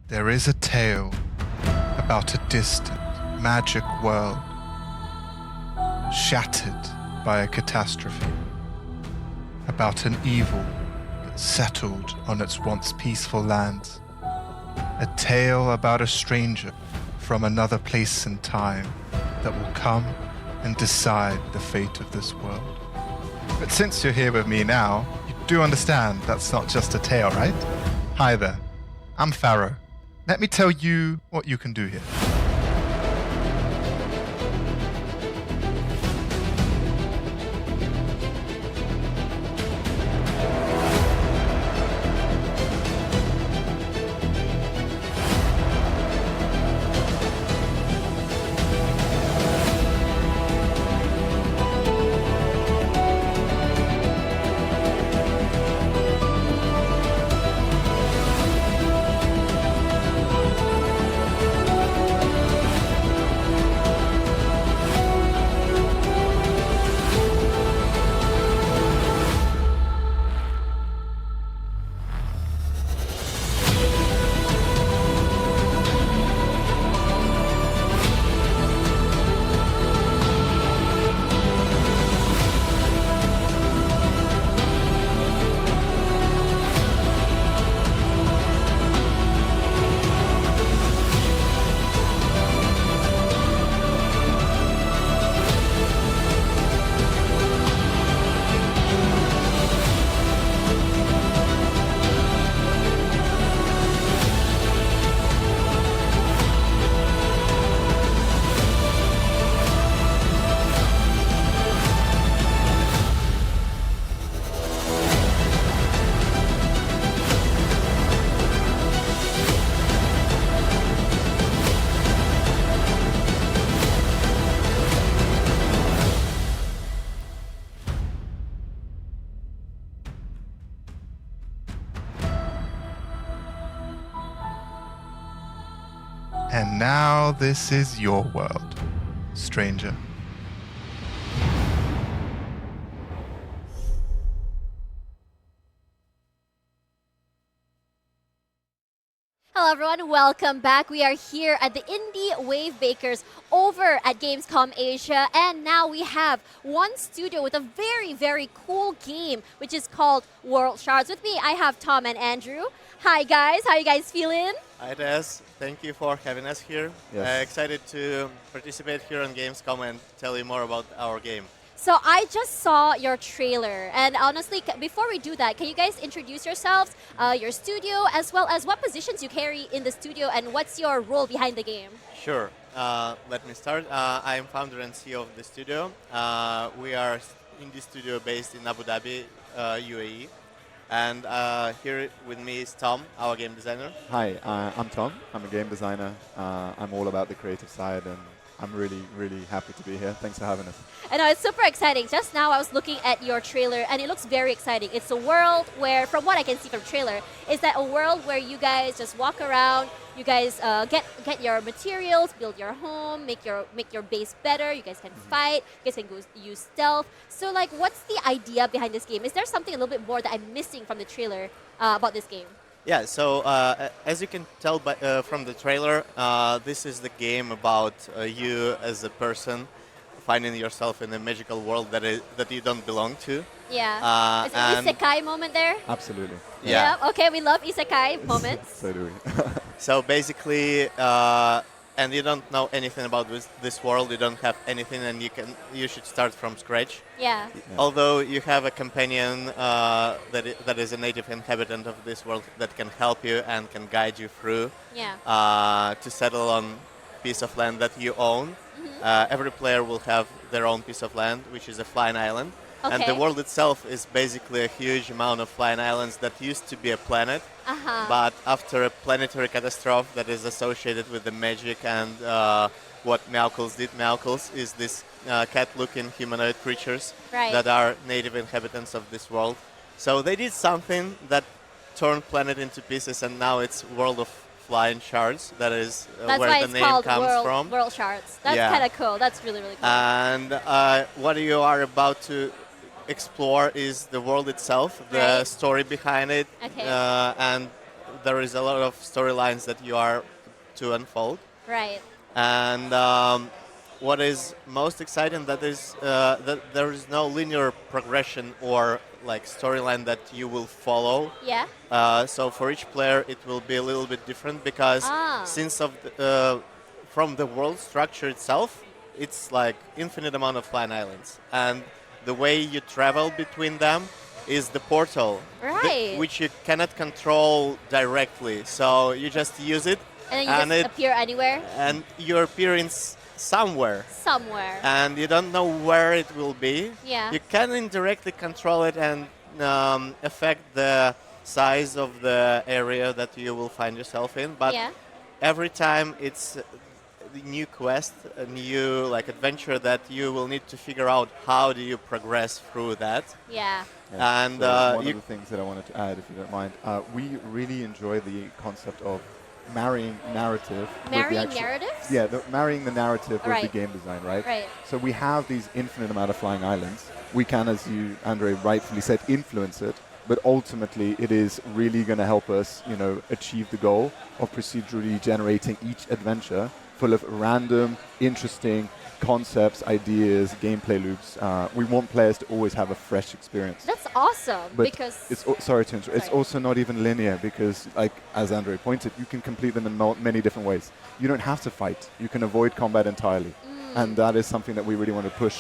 There is a tale about a distant, magic world, shattered by a catastrophe, about an evil that settled on its once peaceful lands, a tale about a stranger from another place and time that will come and decide the fate of this world. But since you're here with me now, you do understand that's not just a tale, right? Hi there, I'm Pharaoh. Let me tell you what you can do here. And now this is your world, stranger. Hello everyone, welcome back. We are here at the Indie Wavemakers over at Gamescom Asia, and now we have one studio with a very, very cool game, which is called Worldshards. With me, I have Tom and Andrew. Hi guys, how are you guys feeling? Hi Des, thank you for having us here. Yes. Excited to participate here on Gamescom and tell you more about our game. So I just saw your trailer, and honestly, before we do that, can you guys introduce yourselves, your studio, as well as what positions you carry in the studio, and what's your role behind the game? Sure, let me start. I am founder and CEO of the studio. We are indie studio based in Abu Dhabi, UAE. And here with me is Tom, our game designer. Hi, I'm Tom. I'm a game designer. I'm all about the creative side, and I'm really, really happy to be here. Thanks for having us. I know, it's super exciting. Just now I was looking at your trailer, and it looks very exciting. It's a world where, from what I can see from the trailer, is that a world where you guys just walk around, you guys get your materials, build your home, make your base better, you guys can fight, you guys can use stealth. So like, what's the idea behind this game? Is there something a little bit more that I'm missing from the trailer about this game? Yeah, so as you can tell from the trailer, this is the game about you as a person finding yourself in a magical world that you don't belong to. Yeah. Is it an isekai moment there? Absolutely. Yeah. Okay, we love isekai moments. So do we. So basically, and you don't know anything about this world, you don't have anything, and you should start from scratch. Yeah. Although you have a companion that is a native inhabitant of this world that can help you and can guide you through to settle on piece of land that you own. Every player will have their own piece of land, which is a flying island. Okay. And the world itself is basically a huge amount of flying islands that used to be a planet. But after a planetary catastrophe that is associated with the magic and what Meowcles did. Meowcles is this cat-looking humanoid creatures that are native inhabitants of this world. So they did something that turned planet into pieces, and now it's world of flying shards. That is where the name comes from. Worldshards. That's kind of cool. That's really, really cool. And what you are about to explore is the world itself, the story behind it, and there is a lot of storylines that you are to unfold. Right. And what is most exciting that is that there is no linear progression or like storyline that you will follow. Yeah. So for each player, it will be a little bit different because since from the world structure itself, it's like infinite amount of flying islands, and the way you travel between them is the portal, Right. which you cannot control directly. So you just use it, And then you just appear anywhere? and you appear in somewhere. Somewhere. And you don't know where it will be. Yeah. You can indirectly control it and affect the size of the area that you will find yourself in. But yeah. every time it's a new quest, a new like adventure that you will need to figure out how do you progress through that. Yeah. And so one of the things that I wanted to add, if you don't mind, we really enjoy the concept of marrying narrative with the Marrying actual narratives? Yeah, marrying the narrative with the Right. game design, right? Right. So we have these infinite amount of flying islands. We can, as you, Andre, rightfully said, influence it, but ultimately it is really going to help us, you know, achieve the goal of procedurally generating each adventure full of random, interesting concepts, ideas, gameplay loops. We want players to always have a fresh experience. That's awesome But because it's sorry to interrupt. It's Sorry. also not even linear because, like as Andre pointed, you can complete them in many different ways. You don't have to fight. You can avoid combat entirely, and that is something that we really want to push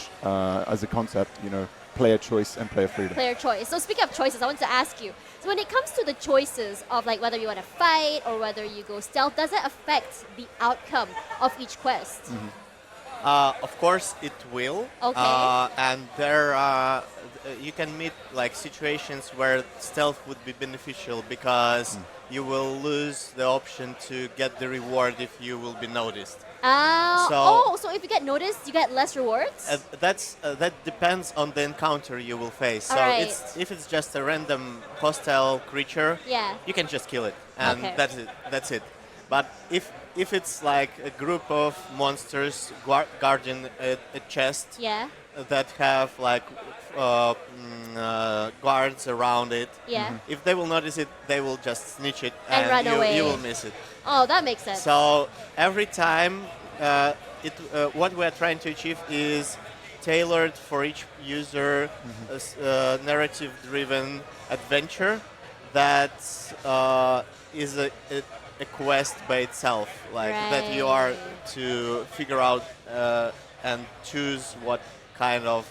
as a concept. You know, player choice and player freedom. player choice. So speaking of choices, I want to ask you. So when it comes to the choices of like whether you want to fight or whether you go stealth, does it affect the outcome of each quest? of course, it will. Okay. And there, you can meet like situations where stealth would be beneficial because you will lose the option to get the reward if you will be noticed. So if you get noticed, you get less rewards? That depends on the encounter you will face. So Alright. if it's just a random hostile creature, Yeah. you can just kill it, and Okay. that's it. But if it's like a group of monsters guarding a chest Yeah. that have like guards around it, Yeah. if they will notice it, they will just snitch it, And run away. you will miss it. Oh, that makes sense. So every time, what we are trying to achieve is tailored for each user, narrative-driven adventure that is a quest by itself, like that you are to figure out and choose what kind of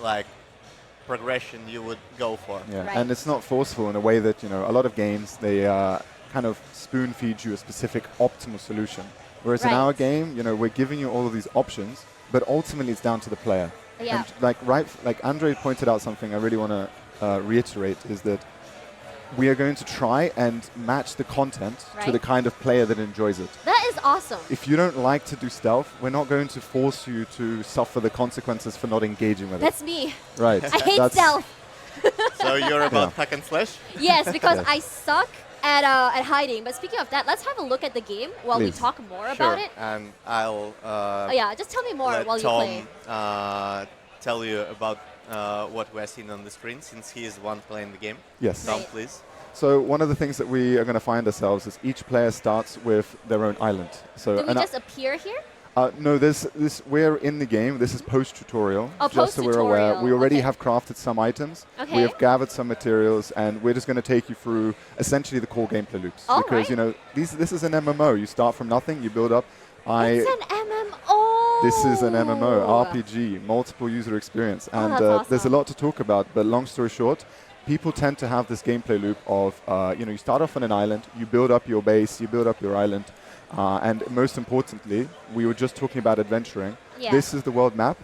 like progression you would go for. Yeah, Right. and it's not forceful in a way that, you know, a lot of games, they kind of spoon feed you a specific optimal solution. Whereas in Right. our game, you know, we're giving you all of these options, but ultimately it's down to the player. Yeah. And like Andre pointed out something I really want to reiterate is that we are going to try and match the content to Right. the kind of player that enjoys it. That is awesome. If you don't like to do stealth, we're not going to force you to suffer the consequences for not engaging with That's me. it. Right. I hate That's- stealth. So you're about hack and slash? Yes, because Yes. I suck at hiding. But speaking of that, let's have a look at the game while we Please. talk more about it. And I'll Oh yeah, just tell me more let while you Tom play. tell you about what we're seeing on the screen, since he is the one playing the game. Yes. Tom, Right. please. So one of the things that we are going to find ourselves is each player starts with their own island. So Do we and just appear here? no, we're in the game. This is post-tutorial. Oh, just so we're aware. post-tutorial, We already okay. have crafted some items. Okay. We have gathered some materials, and we're just going to take you through essentially the core gameplay loops. All because right. you know this is an MMO. You start from nothing, you build up. It's an MMO. This is an MMO, RPG, multiple user experience, and that's there's a awesome. lot to talk about. But long story short, people tend to have this gameplay loop of, you know, you start off on an island, you build up your base, you build up your island, and most importantly, we were just talking about adventuring. Yeah. This is the world map,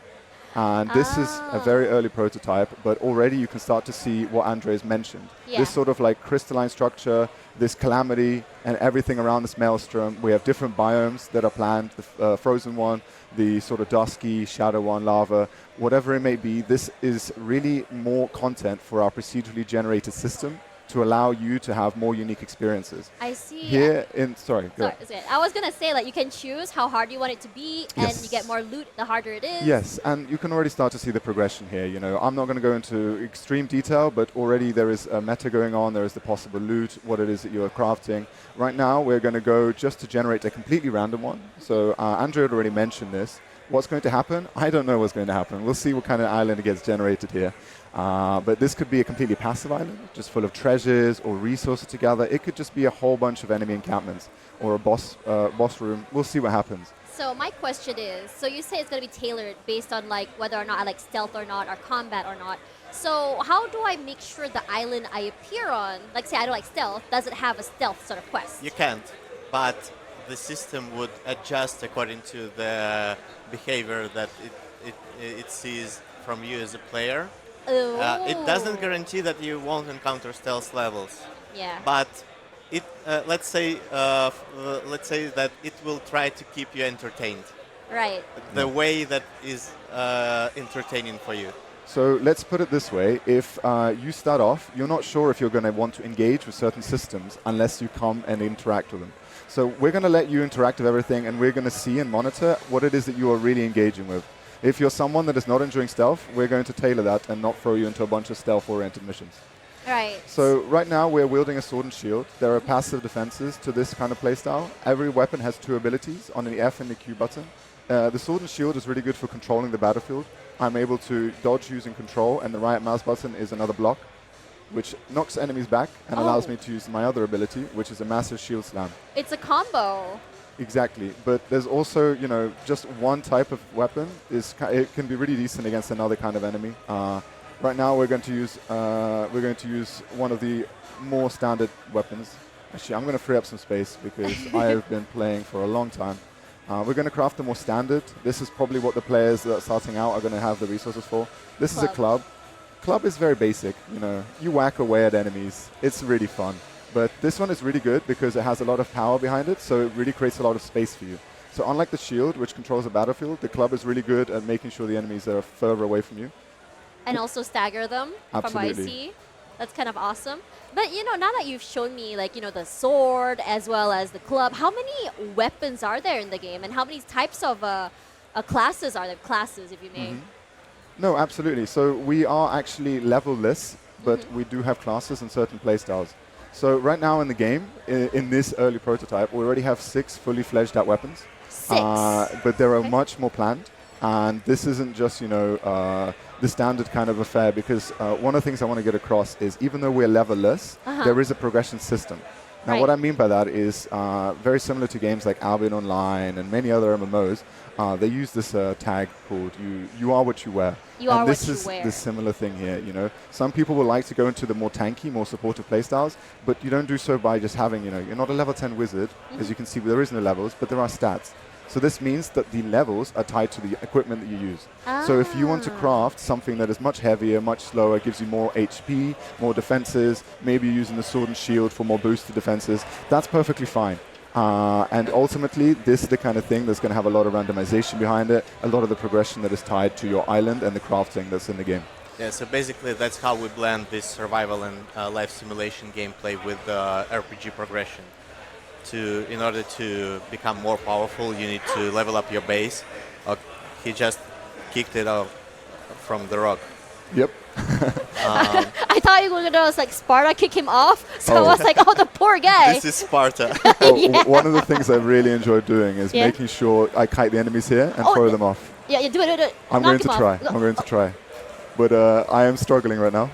and this is a very early prototype, but already you can start to see what Andres mentioned. Yeah. This sort of like crystalline structure, this calamity, and everything around this maelstrom. We have different biomes that are planned, the frozen one, the sort of dusky, shadow one, lava, whatever it may be. This is really more content for our procedurally generated system to allow you to have more unique experiences. I see. Here in, sorry, go. Sorry, it's good. I was gonna say, like, you can choose how hard you want it to be, and you get more loot the harder it is. Yes, and you can already start to see the progression here. You know, I'm not going to go into extreme detail, but already there is a meta going on. There is the possible loot, what it is that you are crafting. Right now, we're going to go just to generate a completely random one. So Andrew had already mentioned this. What's going to happen? I don't know what's going to happen. We'll see what kind of island gets generated here. But this could be a completely passive island, just full of treasures or resources together. It could just be a whole bunch of enemy encampments or a boss room. We'll see what happens. So my question is, so you say it's going to be tailored based on like whether or not I like stealth or not, or combat or not. So how do I make sure the island I appear on, like say I don't like stealth, doesn't have a stealth sort of quest? You can't, but the system would adjust according to the behavior that it sees from you as a player. It doesn't guarantee that you won't encounter stealth levels. Yeah. But it let's say that it will try to keep you entertained. Right. The way that is entertaining for you. So let's put it this way. If you start off, you're not sure if you're going to want to engage with certain systems unless you come and interact with them. So we're going to let you interact with everything, and we're going to see and monitor what it is that you are really engaging with. If you're someone that is not enjoying stealth, we're going to tailor that and not throw you into a bunch of stealth-oriented missions. Right. So right now we're wielding a sword and shield. There are passive defenses to this kind of playstyle. Every weapon has two abilities on the F and the Q button. The sword and shield is really good for controlling the battlefield. I'm able to dodge using control, and the right mouse button is another block, which knocks enemies back and allows me to use my other ability, which is a massive shield slam. It's a combo. Exactly, but there's also, you know, just one type of weapon. It can be really decent against another kind of enemy. Right now, we're going to use one of the more standard weapons. Actually, I'm going to free up some space because I have been playing for a long time. We're going to craft the more standard. This is probably what the players that are starting out are going to have the resources for. This is a club. Club is very basic. You know, you whack away at enemies. It's really fun. But this one is really good because it has a lot of power behind it, so it really creates a lot of space for you. So unlike the shield, which controls the battlefield, the club is really good at making sure the enemies are further away from you. And also stagger them from what I see. That's kind of awesome. But, you know, now that you've shown me, like, you know, the sword as well as the club, how many weapons are there in the game? And how many types of classes are there? Classes, if you may. No, absolutely. So we are actually level-less, but we do have classes and certain playstyles. So right now in the game, in this early prototype, we already have 6 fully fledged out weapons. 6? But there are much more planned. And this isn't just, you know, the standard kind of affair, because one of the things I want to get across is even though we're level-less, there is a progression system. Now, what I mean by that is very similar to games like Albion Online and many other MMOs. They use this tag called "You are what you wear." And this is the similar thing here. You know, some people will like to go into the more tanky, more supportive playstyles, but you don't do so by just having, you know, you're not a level 10 wizard. As you can see, there is no levels, but there are stats. So this means that the levels are tied to the equipment that you use. So if you want to craft something that is much heavier, much slower, gives you more HP, more defenses, maybe you're using the sword and shield for more boosted defenses, that's perfectly fine. And ultimately, this is the kind of thing that's going to have a lot of randomization behind it, a lot of the progression that is tied to your island and the crafting that's in the game. Yeah, so basically that's how we blend this survival and life simulation gameplay with RPG progression. In order to become more powerful, you need to level up your base. He just kicked it out from the rock. Yep. I thought you were going to like Sparta kick him off, so I was like, oh, the poor guy. This is Sparta. One of the things I really enjoy doing is making sure I kite the enemies here and throw them off. Yeah, do it. I'm going to try. But I am struggling right now.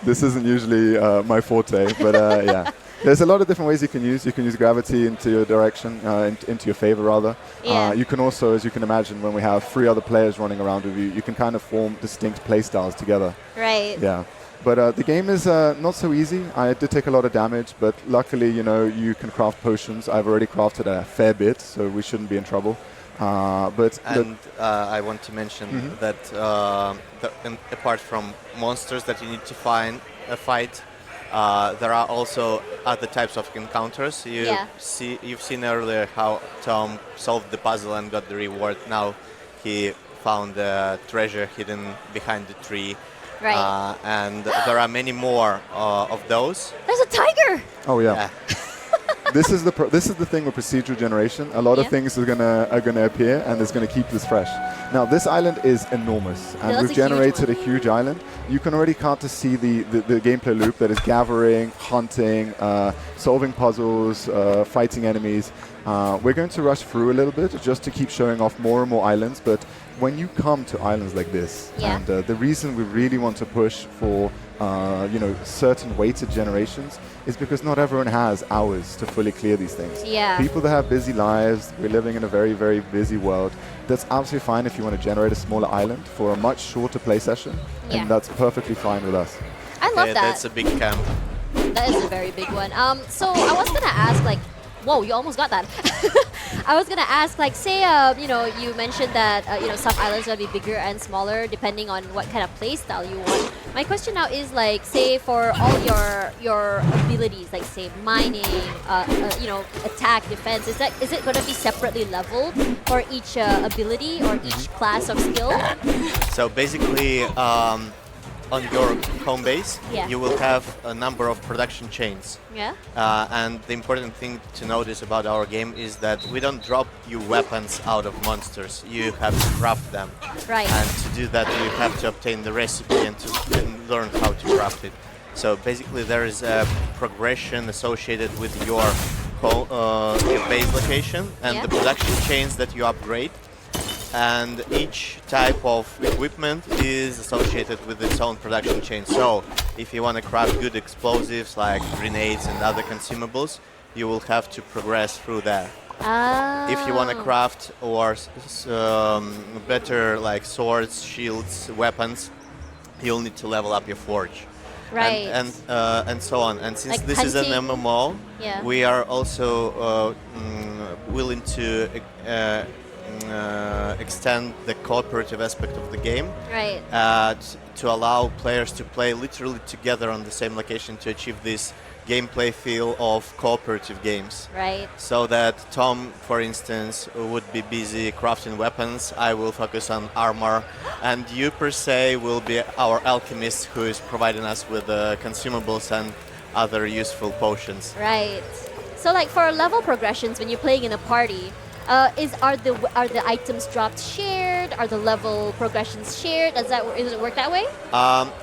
This isn't usually my forte, but yeah. There's a lot of different ways you can use. You can use gravity into your direction, into your favor, rather. Yeah. You can also, as you can imagine, when we have 3 other players running around with you, you can kind of form distinct play styles together. Right. Yeah. But the game is not so easy. I did take a lot of damage, but luckily, you know, you can craft potions. I've already crafted a fair bit, so we shouldn't be in trouble. I want to mention that apart from monsters that you need to fight, there are also other types of encounters. You've seen earlier how Tom solved the puzzle and got the reward. Now he found a treasure hidden behind the tree. Right. And there are many more of those. There's a tiger! Oh yeah. This is the thing with procedural generation. A lot of things are gonna appear, and it's gonna keep this fresh. Now this island is enormous, and we've generated a huge island. You can already start to see the gameplay loop that is gathering, hunting, solving puzzles, fighting enemies. We're going to rush through a little bit just to keep showing off more and more islands. But when you come to islands like this, and the reason we really want to push for certain weighted generations is because not everyone has hours to fully clear these things. Yeah. People that have busy lives, we're living in a very, very busy world. That's absolutely fine if you want to generate a smaller island for a much shorter play session, and that's perfectly fine with us. I love that. That's a big camp. That is a very big one. So I was gonna ask, like, whoa, you almost got that. I was gonna ask, like, say, you mentioned that some islands will be bigger and smaller depending on what kind of play style you want. My question now is, like, say for all your abilities, like say mining, attack, defense, is it gonna be separately leveled for each ability or each class of skill? So basically, on your home base, you will have a number of production chains. Yeah. And the important thing to notice about our game is that we don't drop you weapons out of monsters. You have to craft them. Right. And to do that, you have to obtain the recipe and to learn how to craft it. So basically, there is a progression associated with your base location and the production chains that you upgrade. And each type of equipment is associated with its own production chain. So if you want to craft good explosives like grenades and other consumables, you will have to progress through that. If you want to craft better like swords, shields, weapons, you'll need to level up your forge. Right. And so on. And since like this is an MMO, we are also willing to extend the cooperative aspect of the game, right? To allow players to play literally together on the same location to achieve this gameplay feel of cooperative games. Right. So that Tom, for instance, would be busy crafting weapons, I will focus on armor, and you per se will be our alchemist who is providing us with consumables and other useful potions. Right. So like for level progressions when you're playing in a party, are the items dropped shared? Are the level progressions shared? Does it work that way?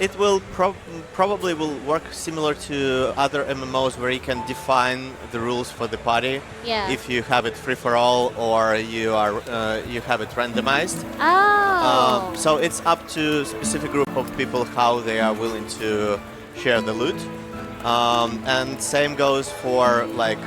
It will probably will work similar to other MMOs where you can define the rules for the party. Yeah. If you have it free for all or you have it randomized. Oh. So it's up to a specific group of people how they are willing to share the loot. And same goes for like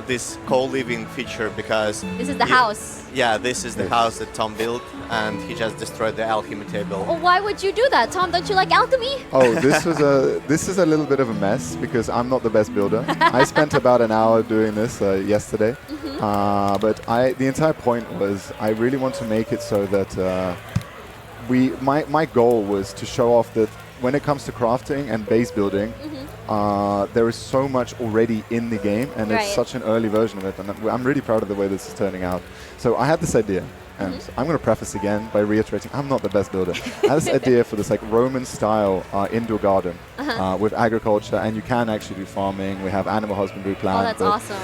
this co-living feature because this is the house. Yeah, this is the house that Tom built, and he just destroyed the alchemy table. Well, why would you do that, Tom? Don't you like alchemy? Oh, this is a little bit of a mess because I'm not the best builder. I spent about an hour doing this yesterday, but the entire point was I really want to make it so that my goal was to show off that when it comes to crafting and base building, there is so much already in the game, and it's such an early version of it, and I'm really proud of the way this is turning out. So I had this idea, and I'm going to preface again by reiterating, I'm not the best builder. I had this idea for this like Roman-style indoor garden with agriculture, and you can actually do farming. We have animal husbandry planned. Oh, that's awesome.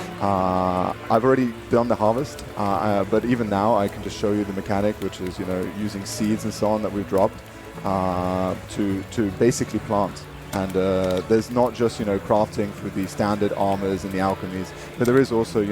I've already done the harvest, but even now I can just show you the mechanic, which is using seeds and so on that we've dropped to basically plant. And there's not just crafting through the standard armors and the alchemies, but there is also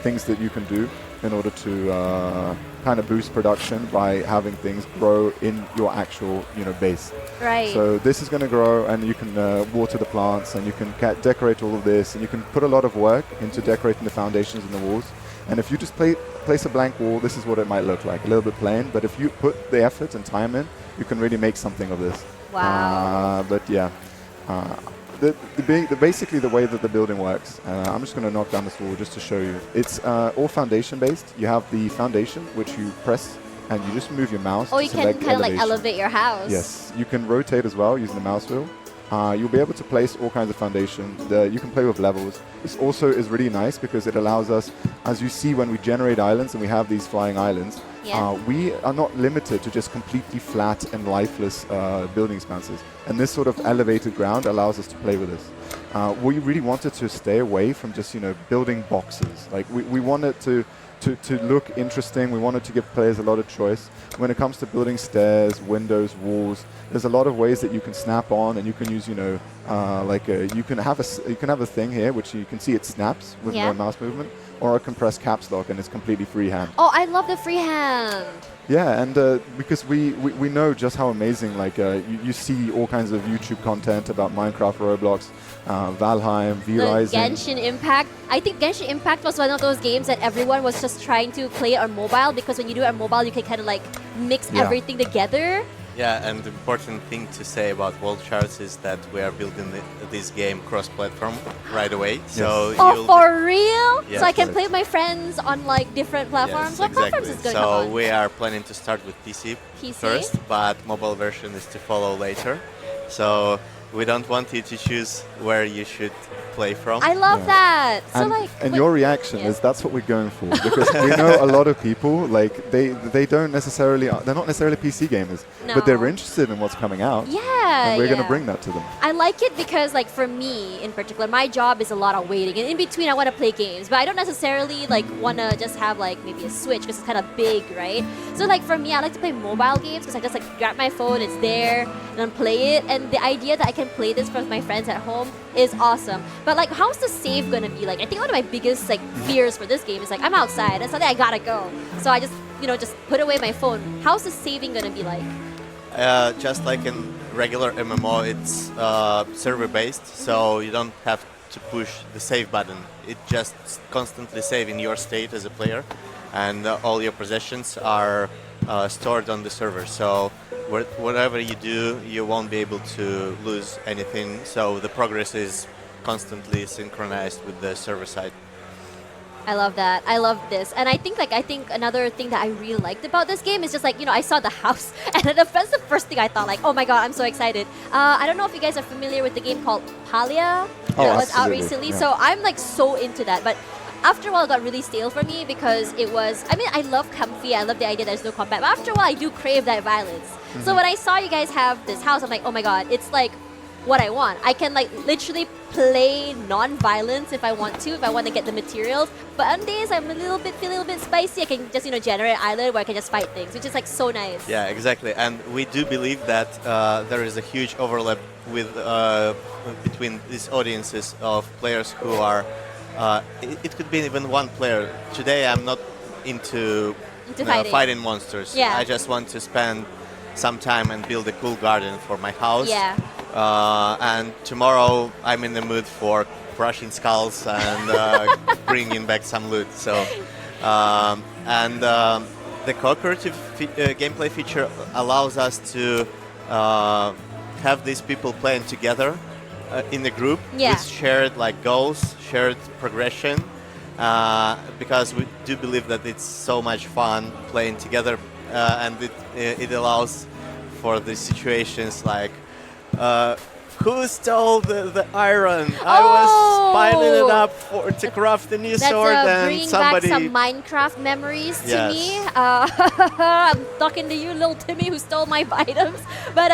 things that you can do in order to kind of boost production by having things grow in your actual base. Right. So this is going to grow, and you can water the plants, and you can decorate all of this, and you can put a lot of work into decorating the foundations and the walls. And if you just place a blank wall, this is what it might look like, a little bit plain. But if you put the effort and time in, you can really make something of this. Wow. But yeah. Basically the way that the building works, I'm just going to knock down this wall just to show you. It's all foundation based. You have the foundation, which you press, and you just move your mouse to you can select kind of like elevation. elevate your house. Yes, you can rotate as well using the mouse wheel. You'll be able to place all kinds of foundation. You can play with levels. This also is really nice because it allows us, as you see when we generate islands and we have these flying islands, Yeah. we are not limited to just completely flat and lifeless building expanses. And this sort of elevated ground allows us to play with this. We really wanted to stay away from just, building boxes. Like we wanted to look interesting. We wanted to give players a lot of choice. When it comes to building stairs, windows, walls, there's a lot of ways that you can snap on, and you can use, you can have a thing here which you can see it snaps with no mouse movement, or a compressed caps lock, and it's completely freehand. Oh, I love the freehand. Yeah, and because we know just how amazing, you see all kinds of YouTube content about Minecraft, Roblox, Valheim, V-Rising. Genshin Impact. I think Genshin Impact was one of those games that everyone was just trying to play it on mobile, because when you do it on mobile, you can kind of mix everything together. Yeah, and the important thing to say about Worldshards is that we are building this game cross-platform right away. So oh, for real? Yes, so I can play with my friends on different platforms? Yes, What platforms is going to come on? So we are planning to start with PC first, but mobile version is to follow later. So we don't want you to choose where you should play from. I love that. So and your reaction is that's what we're going for, because we know a lot of people they don't necessarily they're not necessarily PC gamers, but they're interested in what's coming out. Yeah, and we're going to bring that to them. I like it because for me in particular, my job is a lot of waiting, and in between I want to play games, but I don't necessarily want to just have maybe a Switch because it's kind of big, right? So for me, I like to play mobile games because I just grab my phone, it's there, and then play it. And the idea that I can play this with my friends at home is awesome. But how's the save gonna be? I think one of my biggest fears for this game is I'm outside and suddenly I gotta go, so I just just put away my phone. How's the saving gonna be like? Just like in regular MMO, it's server based, so you don't have to push the save button. It just constantly save in your state as a player, and all your possessions are stored on the server. So whatever you do, you won't be able to lose anything. So the progress is constantly synchronized with the server side. I love that. I love this. And I think another thing that I really liked about this game is just I saw the house, and that's the first thing I thought, oh my god, I'm so excited. I don't know if you guys are familiar with the game called Palia that was out recently. Yeah. So I'm so into that. But after a while, it got really stale for me because it was, I love comfy, I love the idea there's no combat, but after a while I do crave that violence. Mm-hmm. So when I saw you guys have this house, I'm oh my god, it's what I want. I can literally play non-violence if I want to get the materials. But on days I'm feeling a little bit spicy, I can just generate an island where I can just fight things, which is so nice. Yeah, exactly. And we do believe that there is a huge overlap with between these audiences of players who are. It could be even one player. Today I'm not into fighting monsters. Yeah. I just want to spend some time and build a cool garden for my house. Yeah. And tomorrow I'm in the mood for crushing skulls and bringing back some loot. So, the cooperative gameplay feature allows us to have these people playing together in a group with shared goals, shared progression. Because we do believe that it's so much fun playing together, and it allows for the situations who stole the iron? I was piling it up to craft a new sword, and bringing somebody... back some Minecraft memories to Yes. me. I'm talking to you, little Timmy, who stole my items. But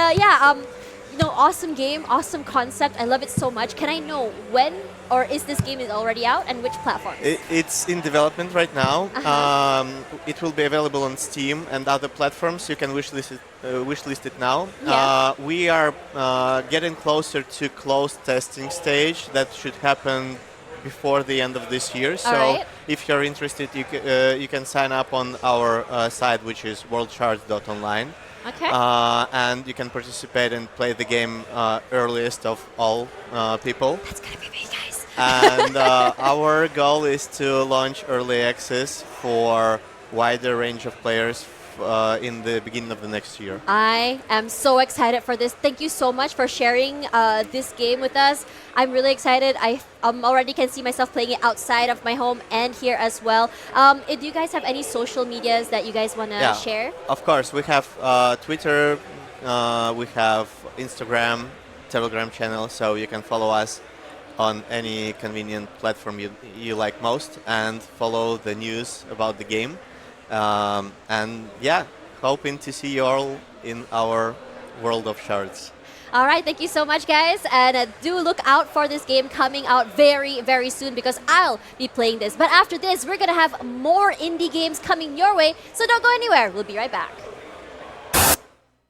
awesome game, awesome concept. I love it so much. Can I know when, or is this game already out, and which platforms? It's in development right now. It will be available on Steam and other platforms. You can wishlist it now. Yeah. We are getting closer to closed testing stage. That should happen before the end of this year. So right. if you're interested, you can sign up on our site, which is worldshards.online. Okay. And you can participate and play the game earliest of all people. That's gonna be me, guys. And our goal is to launch early access for wider range of players in the beginning of the next year. I am so excited for this. Thank you so much for sharing this game with us. I'm really excited. I already can see myself playing it outside of my home and here as well. Do you guys have any social medias that you guys want to share? Of course. We have Twitter, we have Instagram, Telegram channel, so you can follow us on any convenient platform you like most and follow the news about the game. And yeah, hoping to see you all in our world of Shards. All right, thank you so much, guys. And do look out for this game coming out very, very soon because I'll be playing this. But after this, we're going to have more indie games coming your way. So don't go anywhere. We'll be right back.